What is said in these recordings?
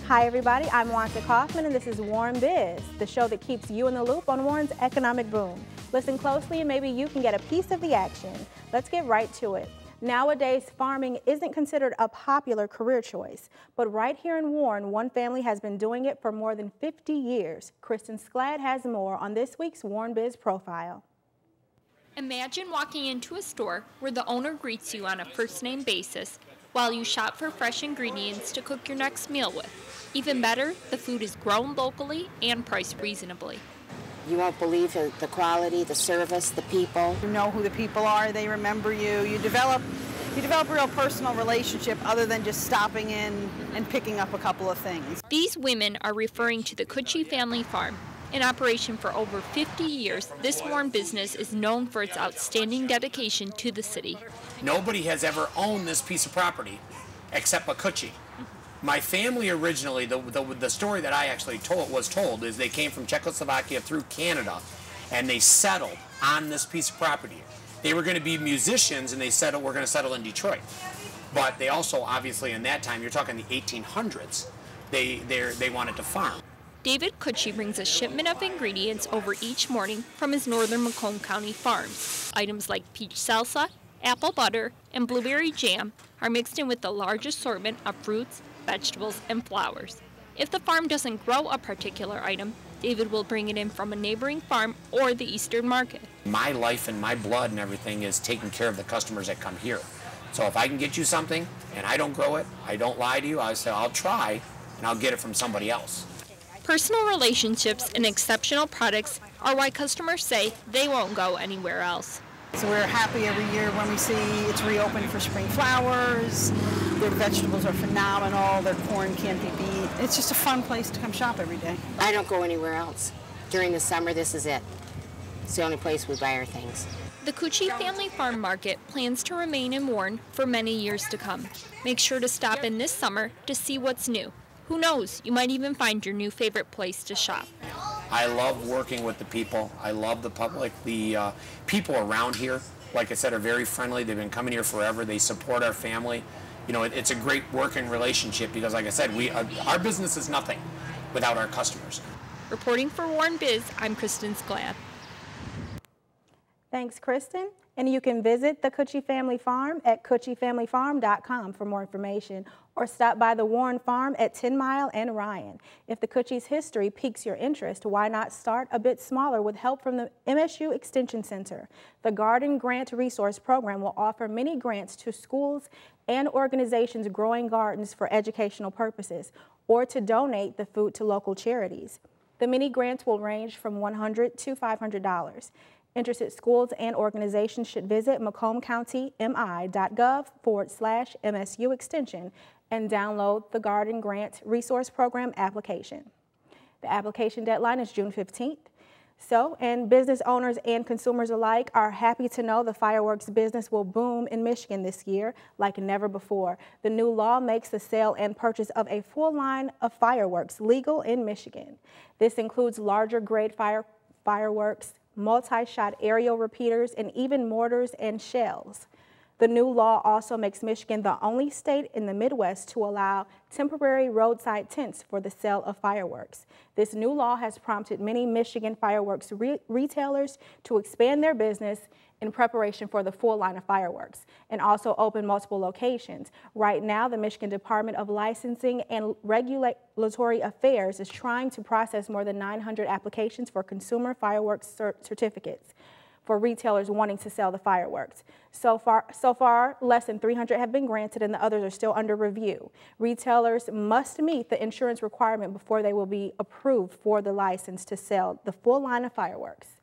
Hi everybody, I'm Wanda Kaufman and this is WarrenBiz, the show that keeps you in the loop on Warren's economic boom. Listen closely and maybe you can get a piece of the action. Let's get right to it. Nowadays, farming isn't considered a popular career choice, but right here in Warren, one family has been doing it for more than 50 years. Kristen Skladd has more on this week's WarrenBiz profile. Imagine walking into a store where the owner greets you on a first-name basis while you shop for fresh ingredients to cook your next meal with. Even better, the food is grown locally and priced reasonably. You won't believe the quality, the service, the people. You know who the people are, they remember you. You develop a real personal relationship other than just stopping in and picking up a couple of things. These women are referring to the Kutschi family farm. In operation for over 50 years, this Warren business is known for its outstanding dedication to the city. Nobody has ever owned this piece of property except Kutschi. My family originally, the story that I actually was told is they came from Czechoslovakia through Canada and they settled on this piece of property. They were going to be musicians and they settled, we're going to settle in Detroit. But they also, obviously in that time, you're talking the 1800s, they wanted to farm. David Kutschi brings a shipment of ingredients over each morning from his northern Macomb County farms. Items like peach salsa, apple butter, and blueberry jam are mixed in with the large assortment of fruits, vegetables, and flowers. If the farm doesn't grow a particular item, David will bring it in from a neighboring farm or the Eastern market. My life and my blood and everything is taking care of the customers that come here. So if I can get you something and I don't grow it, I don't lie to you, I say I'll try and I'll get it from somebody else. Personal relationships and exceptional products are why customers say they won't go anywhere else. So we're happy every year when we see it's reopened for spring flowers. Their vegetables are phenomenal. Their corn can't be beat. It's just a fun place to come shop every day. I don't go anywhere else. During the summer, this is it. It's the only place we buy our things. The Kutschi Family Farm Market plans to remain in Warren for many years to come. Make sure to stop in this summer to see what's new. Who knows, you might even find your new favorite place to shop. I love working with the people. I love the public. The people around here, like I said, are very friendly. They've been coming here forever. They support our family. You know, it's a great working relationship because, like I said, our business is nothing without our customers. Reporting for WarrenBiz, I'm Kristen Skladd. Thanks, Kristen. And you can visit the Kutschi Family Farm at KutschiFamilyFarm.com for more information, or stop by the Warren Farm at 10 Mile and Ryan. If the Kutschi's history piques your interest, why not start a bit smaller with help from the MSU Extension Center? The Garden Grant Resource Program will offer many grants to schools and organizations growing gardens for educational purposes, or to donate the food to local charities. The mini grants will range from $100 to $500. Interested schools and organizations should visit macombcountymi.gov/MSU Extension and download the Garden Grant Resource Program application. The application deadline is June 15th. And business owners and consumers alike are happy to know the fireworks business will boom in Michigan this year like never before. The new law makes the sale and purchase of a full line of fireworks legal in Michigan. This includes larger grade fireworks, multi-shot aerial repeaters, and even mortars and shells. The new law also makes Michigan the only state in the Midwest to allow temporary roadside tents for the sale of fireworks. This new law has prompted many Michigan fireworks retailers to expand their business in preparation for the full line of fireworks, and also open multiple locations. Right now, the Michigan Department of Licensing and Regulatory Affairs is trying to process more than 900 applications for consumer fireworks certificates for retailers wanting to sell the fireworks. So far, less than 300 have been granted and the others are still under review. Retailers must meet the insurance requirement before they will be approved for the license to sell the full line of fireworks.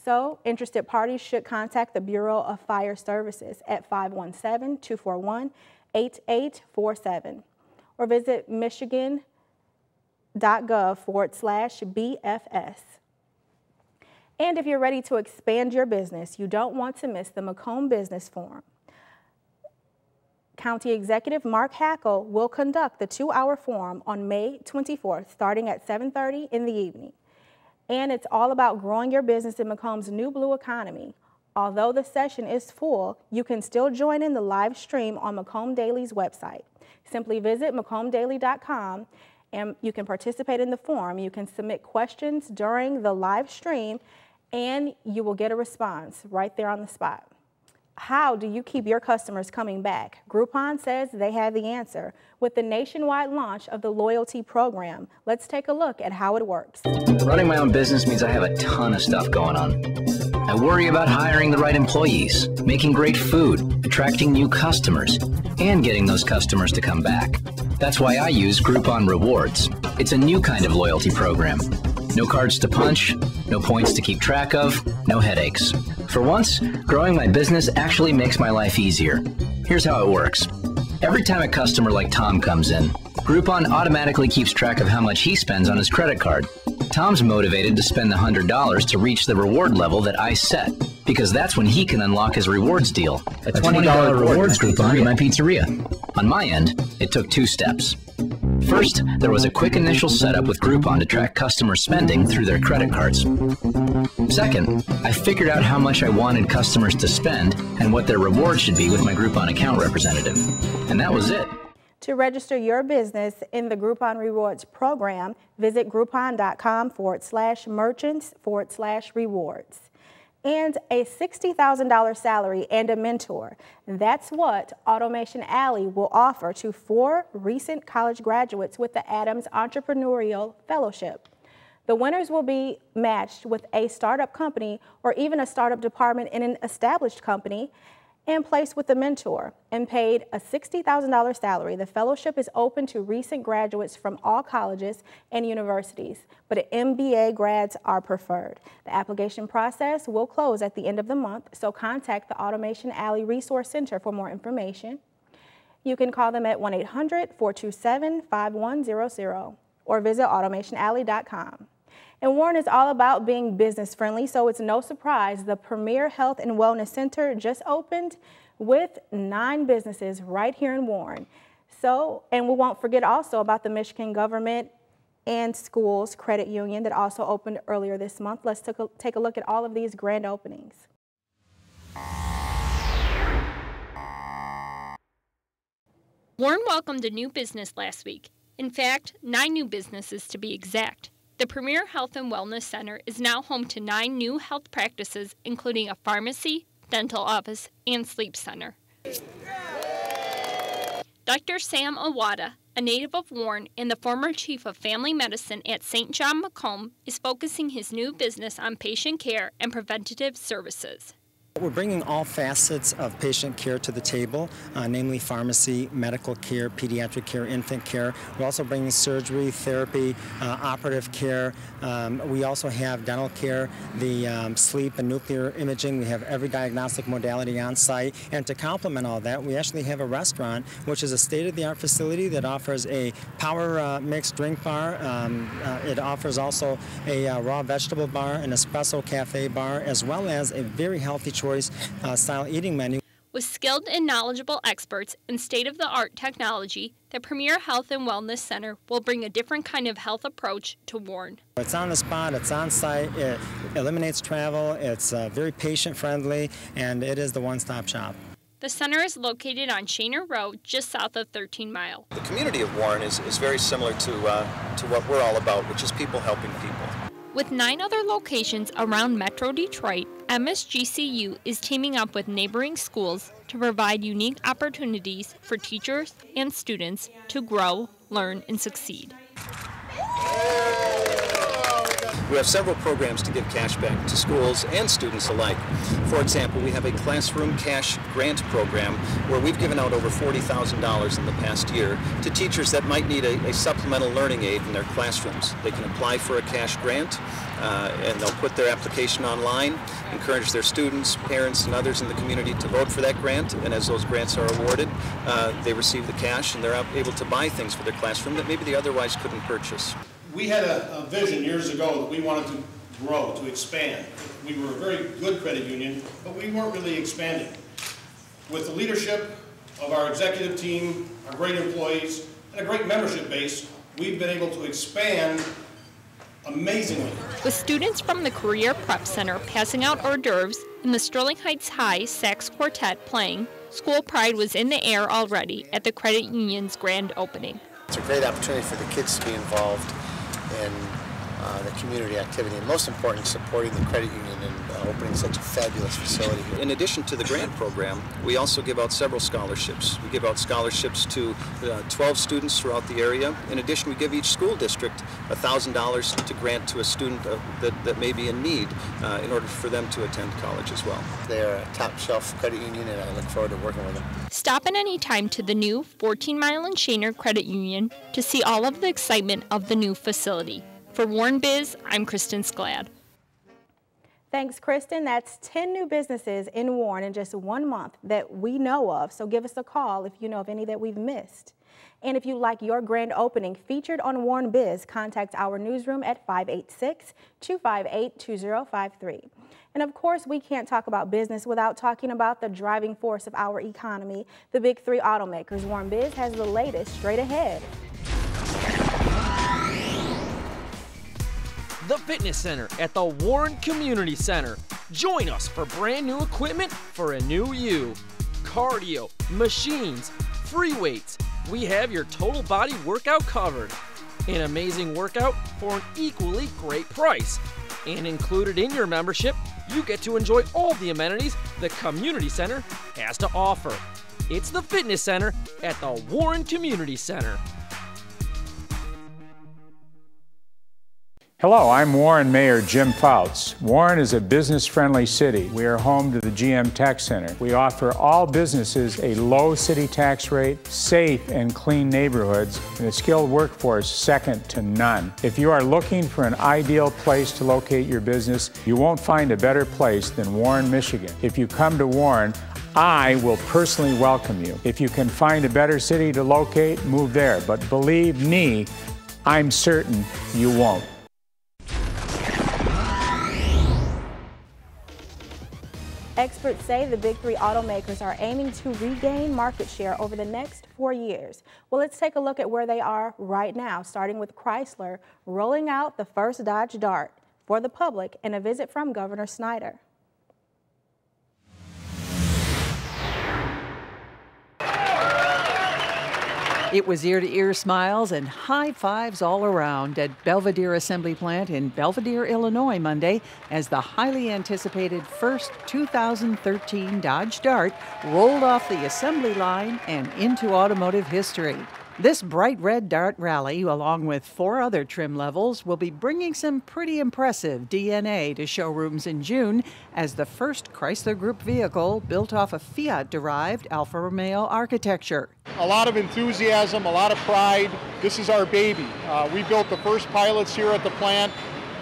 So, interested parties should contact the Bureau of Fire Services at 517-241-8847 or visit michigan.gov/BFS. And if you're ready to expand your business, you don't want to miss the Macomb Business Forum. County Executive Mark Hackle will conduct the 2-hour forum on May 24th, starting at 7:30 in the evening. And it's all about growing your business in Macomb's new blue economy. Although the session is full, you can still join in the live stream on Macomb Daily's website. Simply visit MacombDaily.com And you can participate in the forum. You can submit questions during the live stream, and you will get a response right there on the spot. How do you keep your customers coming back? Groupon says they have the answer with the nationwide launch of the loyalty program. Let's take a look at how it works. Running my own business means I have a ton of stuff going on. I worry about hiring the right employees, making great food, attracting new customers, and getting those customers to come back. That's why I use Groupon Rewards. It's a new kind of loyalty program. No cards to punch, no points to keep track of, no headaches. For once, growing my business actually makes my life easier. Here's how it works. Every time a customer like Tom comes in, Groupon automatically keeps track of how much he spends on his credit card. Tom's motivated to spend the $100 to reach the reward level that I set, because that's when he can unlock his rewards deal. A $20 rewards coupon at my pizzeria. On my end, it took 2 steps. First, there was a quick initial setup with Groupon to track customer spending through their credit cards. Second, I figured out how much I wanted customers to spend and what their reward should be with my Groupon account representative. And that was it. To register your business in the Groupon Rewards program, visit groupon.com/merchants/rewards. And a $60,000 salary and a mentor. That's what Automation Alley will offer to 4 recent college graduates with the Adams Entrepreneurial Fellowship. The winners will be matched with a startup company or even a startup department in an established company and placed with a mentor and paid a $60,000 salary. The fellowship is open to recent graduates from all colleges and universities, but MBA grads are preferred. The application process will close at the end of the month, so contact the Automation Alley Resource Center for more information. You can call them at 1-800-427-5100 or visit automationalley.com. And Warren is all about being business friendly, so it's no surprise the Premier Health and Wellness Center just opened with 9 businesses right here in Warren. And we won't forget also about the Michigan Government and Schools Credit Union that also opened earlier this month. Let's take a look at all of these grand openings. Warren welcomed a new business last week. In fact, 9 new businesses to be exact. The Premier Health and Wellness Center is now home to 9 new health practices, including a pharmacy, dental office, and sleep center. Dr. Sam Awada, a native of Warren and the former chief of family medicine at St. John Macomb, is focusing his new business on patient care and preventative services. We're bringing all facets of patient care to the table, namely pharmacy, medical care, pediatric care, infant care. We're also bringing surgery, therapy, operative care. We also have dental care, the sleep and nuclear imaging. We have every diagnostic modality on site. And to complement all that, we actually have a restaurant, which is a state-of-the-art facility that offers a power mixed drink bar. It offers also a raw vegetable bar, an espresso cafe bar, as well as a very healthy choice style eating menu. With skilled and knowledgeable experts and state-of-the-art technology, the Premier Health and Wellness Center will bring a different kind of health approach to Warren. It's on the spot, it's on site, it eliminates travel, it's very patient-friendly, and it is the one-stop shop. The center is located on Shaner Road, just south of 13 Mile. The community of Warren is very similar to what we're all about, which is people helping people. With 9 other locations around Metro Detroit, MSGCU is teaming up with neighboring schools to provide unique opportunities for teachers and students to grow, learn, and succeed. We have several programs to give cash back to schools and students alike. For example, we have a classroom cash grant program where we've given out over $40,000 in the past year to teachers that might need a supplemental learning aid in their classrooms. They can apply for a cash grant and they'll put their application online, encourage their students, parents, and others in the community to vote for that grant, and as those grants are awarded, they receive the cash and they're able to buy things for their classroom that maybe they otherwise couldn't purchase. We had a vision years ago that we wanted to grow, to expand. We were a very good credit union, but we weren't really expanding. With the leadership of our executive team, our great employees, and a great membership base, we've been able to expand amazingly. With students from the Career Prep Center passing out hors d'oeuvres and the Sterling Heights High Sax Quartet playing, school pride was in the air already at the credit union's grand opening. It's a great opportunity for the kids to be involved in the community activity, and most important, supporting the credit union and opening such a fabulous facility here. In addition to the grant program, we also give out several scholarships. We give out scholarships to 12 students throughout the area. In addition, we give each school district $1,000 to grant to a student that may be in need in order for them to attend college as well. They're a top-shelf credit union, and I look forward to working with them. Stop in any time to the new 14 Mile and Shaner Credit Union to see all of the excitement of the new facility. For WarrenBiz, I'm Kristen Sklad. Thanks, Kristen. That's 10 new businesses in Warren in just 1 month that we know of. So give us a call if you know of any that we've missed. And if you'd like your grand opening featured on WarrenBiz, contact our newsroom at 586-258-2053. And of course, we can't talk about business without talking about the driving force of our economy, the big three automakers. WarrenBiz has the latest straight ahead. The Fitness Center at the Warren Community Center. Join us for brand new equipment for a new you. Cardio, machines, free weights. We have your total body workout covered. An amazing workout for an equally great price. And included in your membership, you get to enjoy all the amenities the Community Center has to offer. It's the Fitness Center at the Warren Community Center. Hello, I'm Warren Mayor Jim Fouts. Warren is a business-friendly city. We are home to the GM Tech Center. We offer all businesses a low city tax rate, safe and clean neighborhoods, and a skilled workforce second to none. If you are looking for an ideal place to locate your business, you won't find a better place than Warren, Michigan. If you come to Warren, I will personally welcome you. If you can find a better city to locate, move there. But believe me, I'm certain you won't. Experts say the big three automakers are aiming to regain market share over the next 4 years. Well, let's take a look at where they are right now, starting with Chrysler rolling out the first Dodge Dart for the public in a visit from Governor Snyder. It was ear-to-ear smiles and high fives all around at Belvidere Assembly Plant in Belvidere, Illinois Monday as the highly anticipated first 2013 Dodge Dart rolled off the assembly line and into automotive history. This bright red Dart Rally, along with 4 other trim levels, will be bringing some pretty impressive DNA to showrooms in June as the first Chrysler Group vehicle built off a Fiat-derived Alfa Romeo architecture. A lot of enthusiasm, a lot of pride. This is our baby. We built the first pilots here at the plant.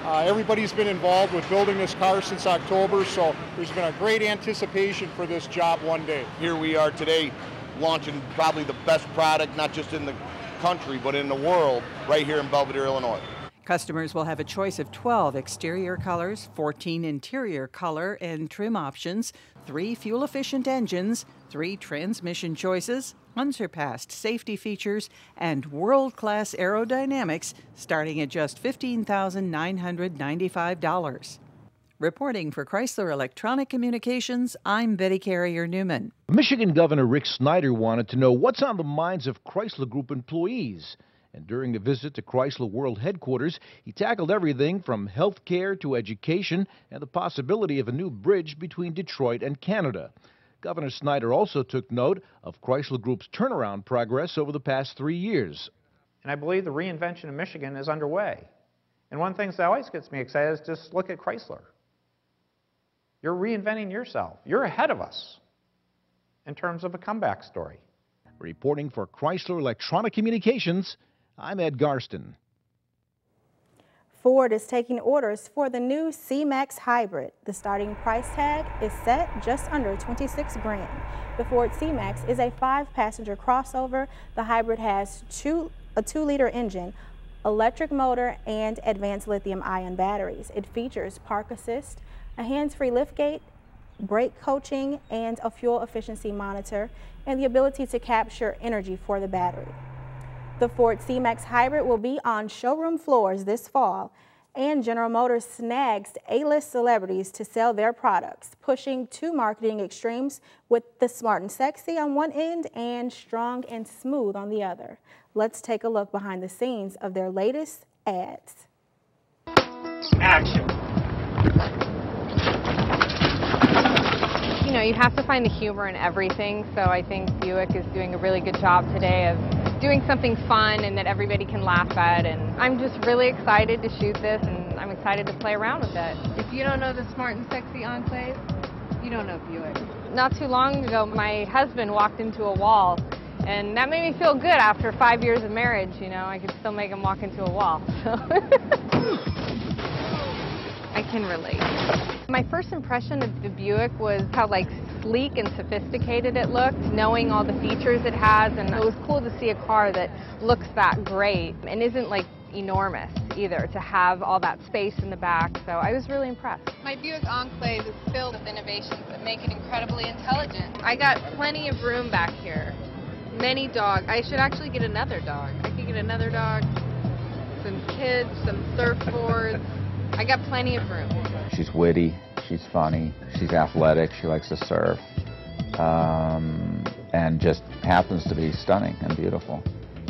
Everybody's been involved with building this car since October, so there's been a great anticipation for this job one day. Here we are today, launching probably the best product, not just in the country, but in the world, right here in Belvidere, Illinois. Customers will have a choice of 12 exterior colors, 14 interior color and trim options, 3 fuel-efficient engines, 3 transmission choices, unsurpassed safety features, and world-class aerodynamics starting at just $15,995. Reporting for Chrysler Electronic Communications, I'm Betty Carrier-Newman. Michigan Governor Rick Snyder wanted to know what's on the minds of Chrysler Group employees. And during the visit to Chrysler World Headquarters, he tackled everything from health care to education and the possibility of a new bridge between Detroit and Canada. Governor Snyder also took note of Chrysler Group's turnaround progress over the past 3 years. And I believe the reinvention of Michigan is underway. And one of the things that always gets me excited is just look at Chrysler. You're reinventing yourself. You're ahead of us in terms of a comeback story. Reporting for Chrysler Electronic Communications, I'm Ed Garston. Ford is taking orders for the new C-Max Hybrid. The starting price tag is set just under $26 grand. The Ford C-Max is a 5-passenger crossover. The hybrid has a 2-liter engine, electric motor, and advanced lithium-ion batteries. It features park assist, a hands-free liftgate, brake coaching, and a fuel efficiency monitor, and the ability to capture energy for the battery. The Ford C-Max Hybrid will be on showroom floors this fall, And General Motors snags A-list celebrities to sell their products, pushing two marketing extremes with the smart and sexy on one end and strong and smooth on the other. Let's take a look behind the scenes of their latest ads. Action. You know, you have to find the humor in everything, so I think Buick is doing a really good job today of doing something fun and that everybody can laugh at, and I'm just really excited to shoot this, and I'm excited to play around with it. If you don't know the smart and sexy enclave, you don't know Buick. Not too long ago, my husband walked into a wall, and that made me feel good after 5 years of marriage. You know, I could still make him walk into a wall, so I can relate. My first impression of the Buick was how sleek and sophisticated it looked, knowing all the features it has, and it was cool to see a car that looks that great and isn't enormous either, to have all that space in the back, so I was really impressed. My Buick Enclave is filled with innovations that make it incredibly intelligent. I got plenty of room back here. Many dogs. I should actually get another dog. I could get another dog, some kids, some surfboards. I got plenty of room. She's witty, she's funny, she's athletic, she likes to surf, and just happens to be stunning and beautiful.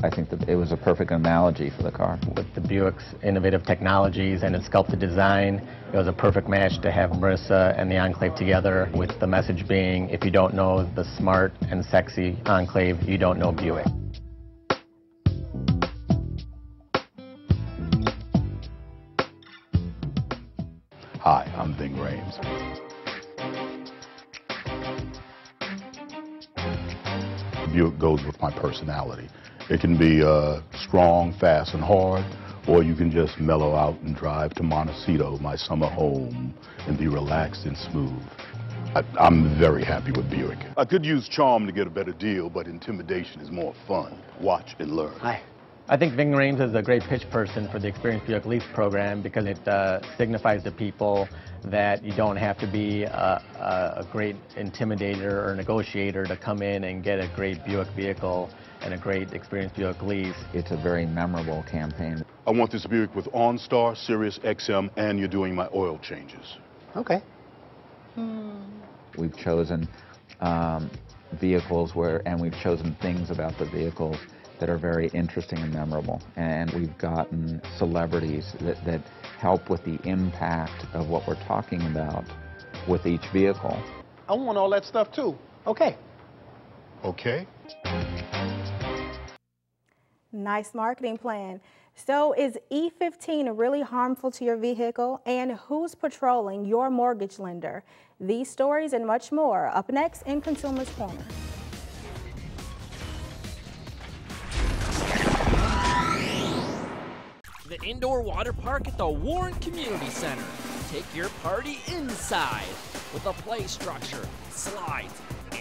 I think that it was a perfect analogy for the car. With the Buick's innovative technologies and its sculpted design, it was a perfect match to have Marissa and the Enclave together, with the message being, if you don't know the smart and sexy Enclave, you don't know Buick. Hi, I'm Ving Rhames. Buick goes with my personality. It can be strong, fast, and hard, or you can just mellow out and drive to Montecito, my summer home, and be relaxed and smooth. I'm very happy with Buick. I could use charm to get a better deal, but intimidation is more fun. Watch and learn. Hi. I think Ving Rhames is a great pitch person for the Experience Buick Lease program because it signifies to people that you don't have to be a great intimidator or negotiator to come in and get a great Buick vehicle and a great Experience Buick Lease. It's a very memorable campaign. I want this Buick with OnStar, Sirius XM, and you're doing my oil changes. Okay. We've chosen vehicles and we've chosen things about the vehicles that are very interesting and memorable. And we've gotten celebrities that help with the impact of what we're talking about with each vehicle. I want all that stuff too. Okay. Okay. Nice marketing plan. So is E15 really harmful to your vehicle? And who's patrolling your mortgage lender? These stories and much more up next in Consumers Corner. The indoor water park at the Warren Community Center. Take your party inside with a play structure, slides,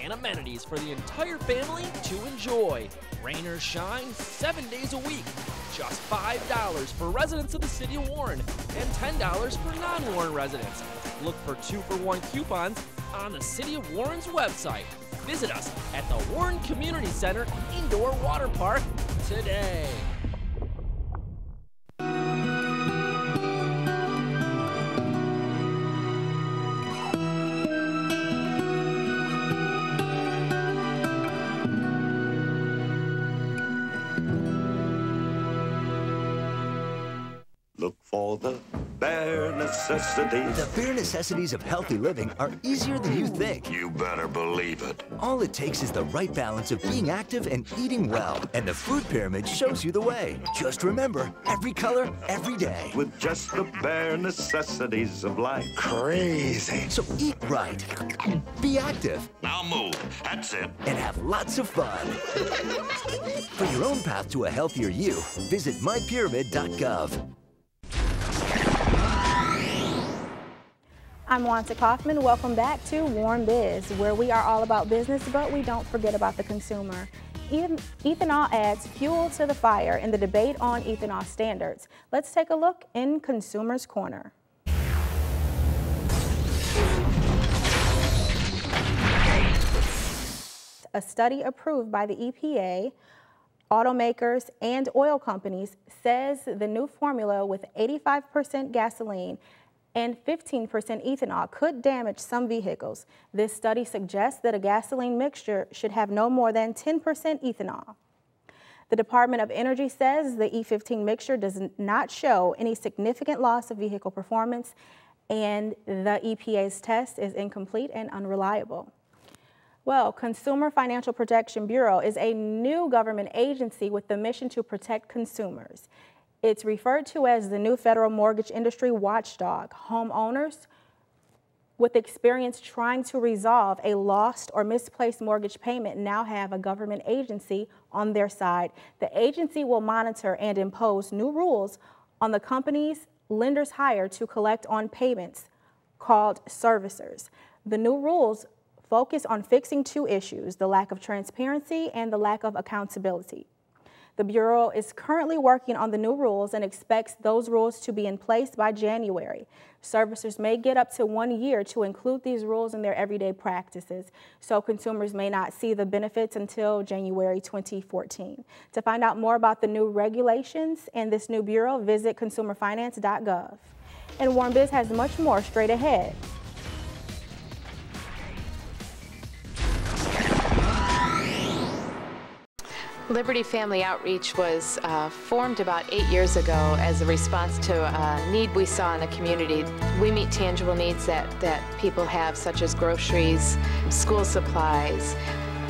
and amenities for the entire family to enjoy. Rain or shine, 7 days a week. Just $5 for residents of the city of Warren and $10 for non-Warren residents. Look for 2-for-1 coupons on the City of Warren's website. Visit us at the Warren Community Center Indoor Water Park today. Look for the bare necessities. The bare necessities of healthy living are easier than you think. You better believe it. All it takes is the right balance of being active and eating well. And the food pyramid shows you the way. Just remember, every color, every day. With just the bare necessities of life. Crazy. So eat right. Be active. Now move. That's it. And have lots of fun. For your own path to a healthier you, visit mypyramid.gov. I'm Wanda Kaufman. Welcome back to WarrenBiz, where we are all about business, but we don't forget about the consumer. Ethanol adds fuel to the fire in the debate on ethanol standards. Let's take a look in Consumers Corner. A study approved by the EPA automakers, and oil companies says the new formula with 85% gasoline and 15% ethanol could damage some vehicles. This study suggests that a gasoline mixture should have no more than 10% ethanol. The Department of Energy says the E15 mixture does not show any significant loss of vehicle performance, and the EPA's test is incomplete and unreliable. Well, Consumer Financial Protection Bureau is a new government agency with the mission to protect consumers. It's referred to as the new federal mortgage industry watchdog. Homeowners with experience trying to resolve a lost or misplaced mortgage payment now have a government agency on their side. The agency will monitor and impose new rules on the companies lenders hire to collect on payments, called servicers. The new rules focus on fixing two issues: the lack of transparency and the lack of accountability. The Bureau is currently working on the new rules and expects those rules to be in place by January. Servicers may get up to 1 year to include these rules in their everyday practices, so consumers may not see the benefits until January 2014. To find out more about the new regulations and this new Bureau, visit consumerfinance.gov. And WarrenBiz has much more straight ahead. Liberty Family Outreach was formed about 8 years ago as a response to a need we saw in the community. We meet tangible needs that people have, such as groceries, school supplies,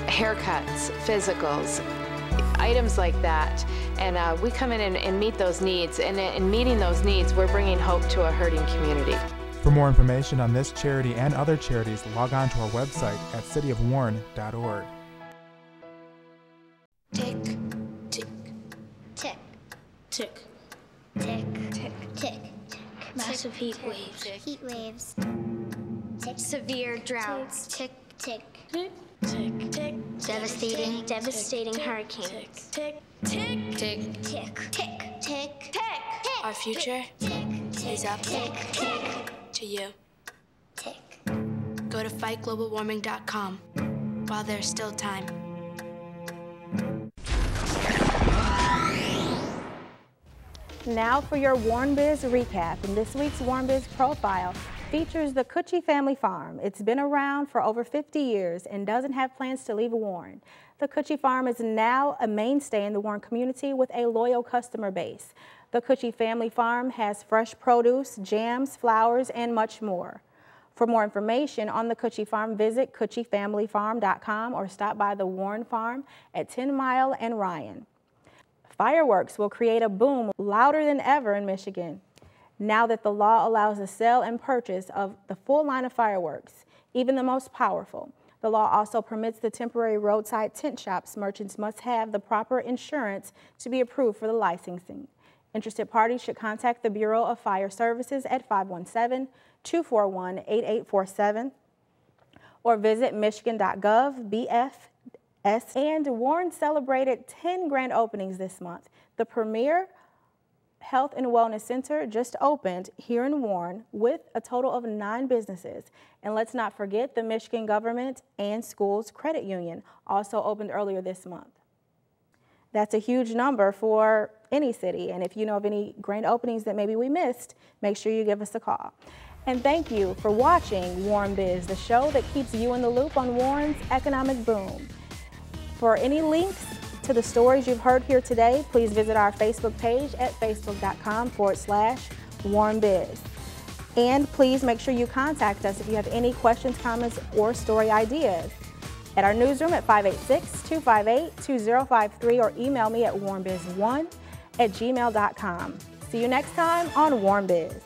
haircuts, physicals, items like that. And we come in and meet those needs. And in meeting those needs, we're bringing hope to a hurting community. For more information on this charity and other charities, log on to our website at cityofwarren.org. Tick, tick, tick, tick, tick, tick, tick. Massive heat waves. Heat waves. Tick. Severe droughts. Tick, tick, tick, tick, tick. Devastating hurricanes. Tick, tick, tick, tick, tick, tick, tick. Our future is up to you. Tick. Go to fightglobalwarming.com while there's still time. Now for your WarrenBiz recap. And this week's WarrenBiz profile features the Coochie family farm. It's been around for over 50 years and doesn't have plans to leave Warren. The Coochie farm is now a mainstay in the Warren community with a loyal customer base. The Coochie family farm has fresh produce, jams, flowers, and much more. For more information on the Coochie farm, visit CoochieFamilyFarm.com or stop by the Warren farm at 10 Mile and Ryan. Fireworks will create a boom louder than ever in Michigan, now that the law allows the sale and purchase of the full line of fireworks, even the most powerful. The law also permits the temporary roadside tent shops. Merchants must have the proper insurance to be approved for the licensing. Interested parties should contact the Bureau of Fire Services at 517-241-8847 or visit michigan.gov BF. And Warren celebrated 10 grand openings this month. The premier Health and Wellness Center just opened here in Warren with a total of 9 businesses. And let's not forget the Michigan Government and Schools Credit Union also opened earlier this month. That's a huge number for any city. And if you know of any grand openings that maybe we missed, make sure you give us a call. And thank you for watching WarrenBiz, the show that keeps you in the loop on Warren's economic boom. For any links to the stories you've heard here today, please visit our Facebook page at facebook.com/WarrenBiz. And please make sure you contact us if you have any questions, comments, or story ideas at our newsroom at 586-258-2053 or email me at warrenbiz1@gmail.com. See you next time on WarrenBiz.